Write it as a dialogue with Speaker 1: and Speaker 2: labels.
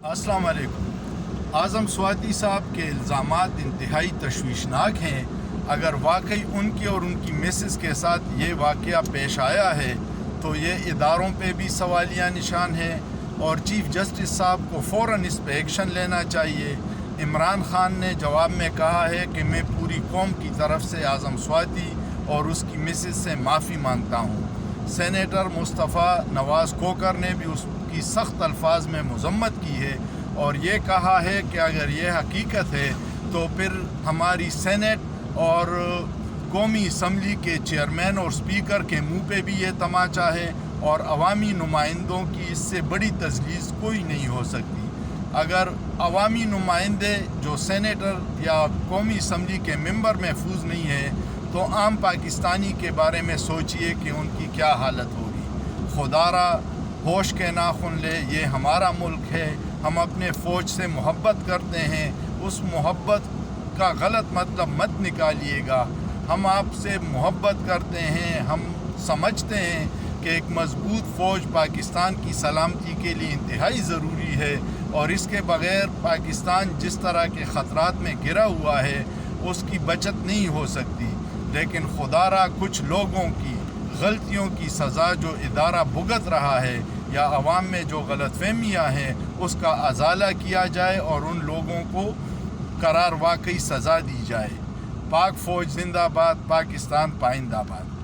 Speaker 1: السلام علیکم۔ اعظم سواتی صاحب کے الزامات انتہائی تشویشناک ہیں۔ اگر واقعی ان کے اور ان کی مسز کے ساتھ یہ واقعہ پیش آیا ہے تو یہ اداروں پہ بھی سوالیہ نشان ہے اور چیف جسٹس صاحب کو فوراً اس پہ ایکشن لینا چاہیے۔ عمران خان نے جواب میں کہا ہے کہ میں پوری قوم کی طرف سے اعظم سواتی اور اس کی مسز سے معافی مانگتا ہوں۔ سینیٹر مصطفیٰ نواز کھوکھر نے بھی اس کی سخت الفاظ میں مذمت کی ہے اور یہ کہا ہے کہ اگر یہ حقیقت ہے تو پھر ہماری سینٹ اور قومی اسمبلی کے چیئرمین اور اسپیکر کے منہ پہ بھی یہ تماچا ہے اور عوامی نمائندوں کی اس سے بڑی تجویز کوئی نہیں ہو سکتی۔ اگر عوامی نمائندے جو سینیٹر یا قومی اسمبلی کے ممبر محفوظ نہیں ہیں تو عام پاکستانی کے بارے میں سوچئے کہ ان کی کیا حالت ہوگی۔ خدا را ہوش کے ناخن لے، یہ ہمارا ملک ہے، ہم اپنے فوج سے محبت کرتے ہیں، اس محبت کا غلط مطلب مت نکالیے گا۔ ہم آپ سے محبت کرتے ہیں، ہم سمجھتے ہیں کہ ایک مضبوط فوج پاکستان کی سلامتی کے لیے انتہائی ضروری ہے اور اس کے بغیر پاکستان جس طرح کے خطرات میں گرا ہوا ہے اس کی بچت نہیں ہو سکتی۔ لیکن خدا را کچھ لوگوں کی غلطیوں کی سزا جو ادارہ بھگت رہا ہے یا عوام میں جو غلط فہمیاں ہیں اس کا ازالہ کیا جائے اور ان لوگوں کو قرار واقعی سزا دی جائے۔ پاک فوج زندہ باد، پاکستان پائندہ باد۔